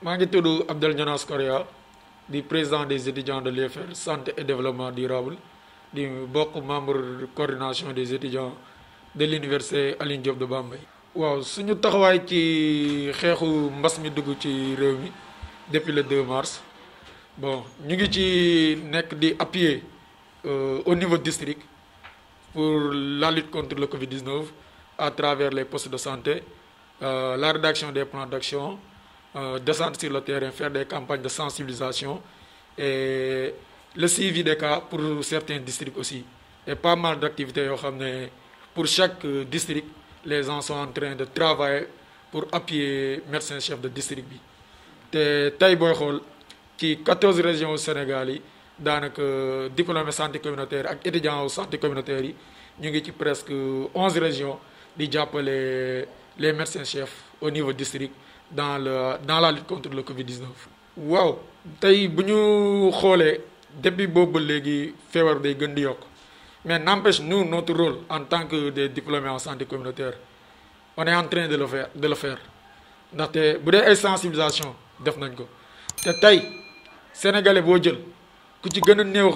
maa ngi tudd Abdel Nianas Correa di président des étudiants de l'UFR santé et développement durable di bokk membre coordination des étudiants de l'université Alioune Diop de Bambey. waaw suñu taxawaay ci xeexu mbas mi dugg ci réew mi depuis le 2 mars bon ñu ngi ci nekk di appuyer au niveau district pour la lutte contre le Covid-19 à travers les postes de santé, la rédaction des plans d'action, descendre sur le terrain, faire des campagnes de sensibilisation et le suivi des cas pour certains districts aussi. Et pas mal d'activités pour chaque district, les gens sont en train de travailler pour appuyer médecin-chef de district. Et tey booy xool ci 14 régions au Sénégal yi daanaka diplômé santé communautaire ak étudiants au santé communautaire yi ñu ngi ci presque 11 régions di jàppale les médecins-chefs au niveau district dans la lutte contre le Covid-19. waaw tey bu ñu xoolee depuis boobu ba léegi feebar day gën di yokk mais n'empêche nous notre rôle en tant que des diplômés en santé communautaire on est en train de le faire ndaxte bu dee ay sensibilisation def nañ ko te tey sénégalais boo jël ku ci gën a néew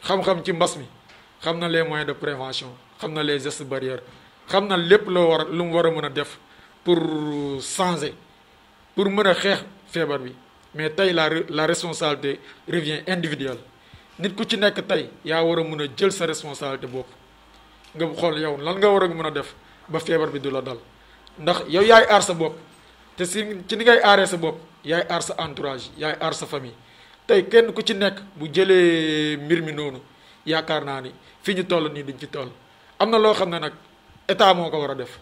xam-xam ci mbas mi xam na les moyens de prévention xam na les gestes barrières xam na lépp lu mu war a mën a def pour changer pour mën a xeex feebar bi mais tey la responsabilité revient individuelle nit ku ci nekk tey yaa war a mën a jël sa responsabilité bopp nga xool yow lan nga war a mën a def ba feebar bi du la dal ndax yow yaay aar sa bopp te ci ni ngay aaree sa bopp yaay aar sa entourage yaay aar sa famille tey kenn ku ci nekk bu jëlee mbir mi noonu yaakaar naa ni fi ñu toll nii duñ ci toll am na loo xam ne nag état moo ko war a def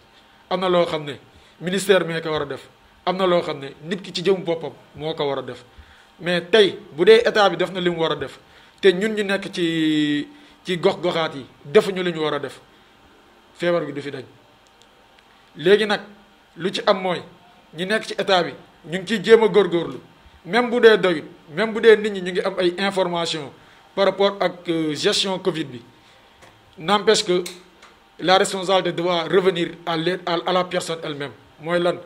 am na loo xam ne ministère mee ko war a def am na loo xam ne nit ki ci jëm boppam moo ko war a def mais tey bu dee état bi def na li mu war a def te ñun ñu nekk ci gox-goxaat yi defuñu li ñu war a def feebar bi du fi dañ léegi nag lu ci am mooy ñi nekk ci état bi ñu ngi ciy jéem a góorgóorlu même bu dee doyut même bu dee nit ñi ñu ngi am ay information par rapport ak gestion Covid bi n'empêche que la responsabilité doit revenir à la personne elle-même mooy lan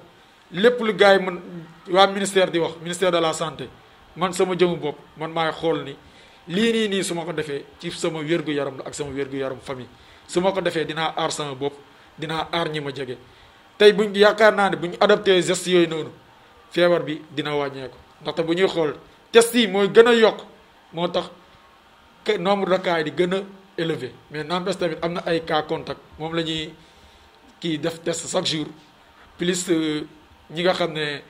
lépp lu gars yi mën waa ministère di wax ministère de la santé man sama jëmu bopp man maay xool ni lii nii su ma ko defee ci sama wér-gu-yaram la ak sama wér-gu-yaram famille su ma ko defee dinaa aar sama bopp dinaa aar ñi ma jege tey buñ yaakaar naa ne bu ñu adopté gestes yooyu noonu feebar bi dina wàññeeku ndaxte bu ñuy xool test yi mooy gën a yokk moo tax nombre de cas yi di gën a élevé mais n'empêche tamit am na ay cas contact moom la ñuy kii def test chaque jour plus ñi nga xam ne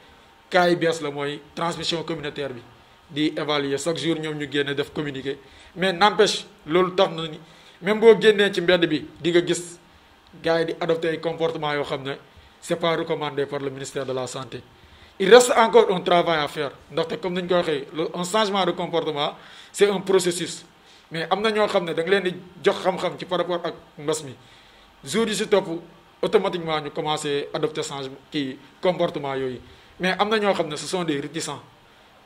cas yi bees la mooy transmission communautaire bi di évaluer chaque jour ñoom ñu génne def communiqué mais n'empêche loolu tax na ni même boo génnee ci mbedd bi di nga gis gars yi di adopté ay comportement yoo xam ne c'est pas recommandé par le ministère de la santé. Il reste encore un travail à faire ndaxte comme ni ñu ko waxee un changement de comportement c'est un processus mais am na ñoo xam ne da nga leen di jox xam-xam ci par rapport ak mbas mi jour yi si topp automatiquement ñu commencé adopter changement kii comportement yooyu mais am na ñoo xam ne ce sont des réticents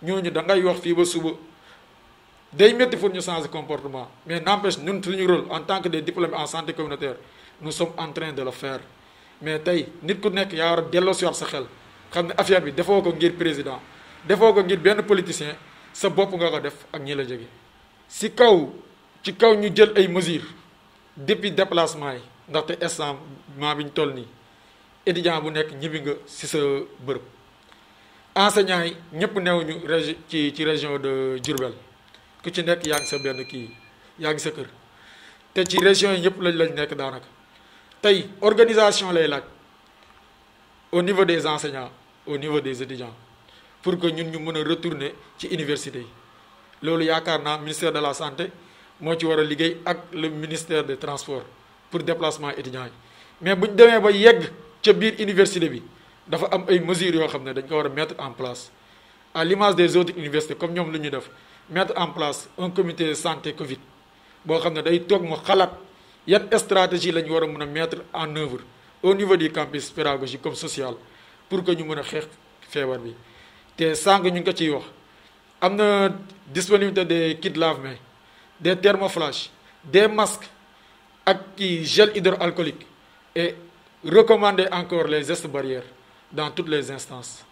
ñooñu da ngay wax fii ba suba day métti pour ñu changer comportement mais n'empêche ñun suñu rôle en tant que des diplômés en santé communautaire nous sommes en train de le faire mais tey nit ku nekk yaa war a delloosiwaat sa xel xam ne affaire bi defoo ko ngir président defoo ko ngir benn politicien sa bopp nga ko def ak ñi la jege. ci kaw ñu jël ay mesures depuis déplacement yi ndaxte instant bi ñu toll nii étudiant bu nekk ñibbi nga ci sa bërëb enseignants yi ñëpp newuñu ci région de Diourbel ku ci nekk yaa ngi sa benn kii yaa ngi sa kër te ci région yi ñëpp lañ nekk daanaka tey organisation lay laaj au niveau des enseignants au niveau des étudiants pour que ñun ñu mën a retourner ci université yi loolu yaakaar naa ministère de la santé moo ci war a liggéey ak le ministère des transports pour déplacement étudiants yi mais bu ñu demee ba yegg ca biir université bi dafa am ay mesures yoo xam ne dañ ko war a mettre en place à l'image des autres universités comme ñoom lu ñu def mettre en place un comité de santé Covid boo xam ne day toog mu xalaat yan stratégie la ñu war a mën a mettre en œuvre au niveau du campus pédagogique comme social pour que ñu mën a xeex feebar bi te sànq ñu ngi ko ciy wax am na disponibilité des kits lave-mains des thermoflash des masques ak kii gel hydroalcoolique et recommander encore les gestes barrières dans toutes les instances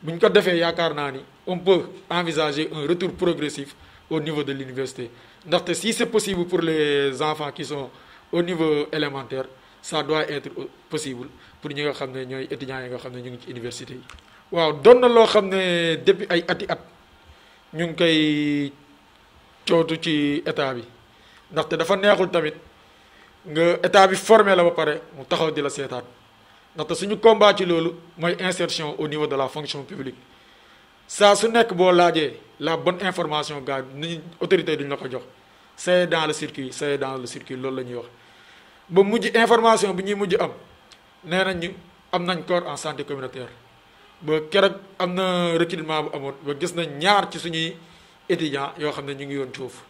bu ñu ko defee yaakaar naa ni on peut envisager un retour progressif au niveau de l'université ndaxte si c'est possible pour les enfants qui sont au niveau élémentaire ça doit être possible pour ñi nga xam ne ñooy étudiants yi nga xam ne ñu ngi ci université yi. waaw doon na loo xam ne depuis ay ati at ñu ngi koy cootu ci état bi ndaxte dafa neexul tamit nga état bi formé la ba pare mu taxaw di la seetaan ndaxte suñu combat ci loolu mooy insertion au niveau de la fonction publique saa su nekk boo laajee la bonne information gars ni autorité yi duñu la ko jox c'est dans le circuit c'est dans le circuit loolu la ñuy wax ba mujj information bi ñuy mujj am nee nañ ñu am nañ corps en santé communautaire ba keroog am na recrutement bu amoon ba gis nañ ñaar ci suñuy étudiants yoo xam ne ñu ngi yoon foofu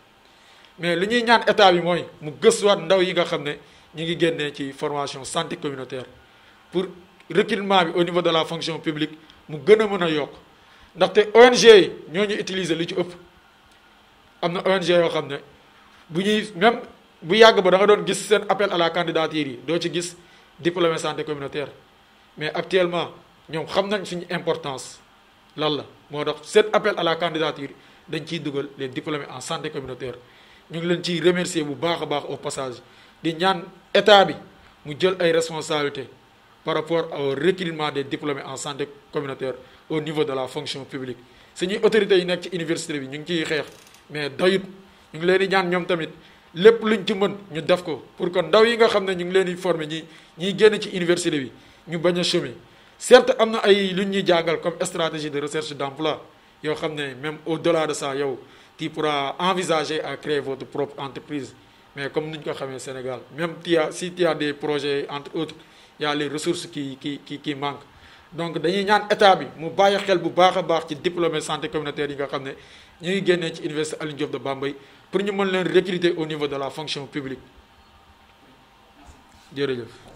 mais li ñuy ñaan état bi mooy mu gëstuwaat ndaw yi nga xam ne ñu ngi génnee ci formation santé communautaire pour recrutement bi au niveau de la fonction publique mu gën a mën a yokk ndaxte ONG yi ñoo ñu utiliser li ci ëpp am na ONG yoo xam ne bu ñuy même bu yàgg ba da nga doon gis seen appel à la candidature yi doo ci gis diplômé santé communautaire mais actuellement ñoom xam nañ suñu importance lan la moo tax seen appel à la candidature dañ ciy dugal les diplômés en santé communautaire ñu ngi leen ciy remercier bu baax a baax au passage di ñaan état bi mu jël ay responsabilités par rapport au recrutement des diplômés en santé communautaire au niveau de la fonction publique suñuy autorités yi nekk ci université bi ñu ngi ciy xeex mais doyut ñu ngi leen di ñaan ñoom tamit lépp luñ ci mën ñu def ko pour que ndaw yi nga xam ne ñu ngi leen di former ñiy génn ci université bi ñu bañ a chômer certes am na ay lu ñuy jàngal comme stratégie de recherche d'emploi yoo xam ne même au-delà de ça yow tu pourras envisager à créer votre propre entreprise mais comme ni ñu ko xamee Sénégal même si tu as des projets entre autres il y a les ressources qui manquent donc dañuy ñaan état bi mu bàyyi xel bu baax a baax ci diplômé santé communautaire yi nga xam ne ñu ngi génnee ci université Alioune Diop de Bambey pour ñu mën leen recruter au niveau de la fonction publique jërëjëf.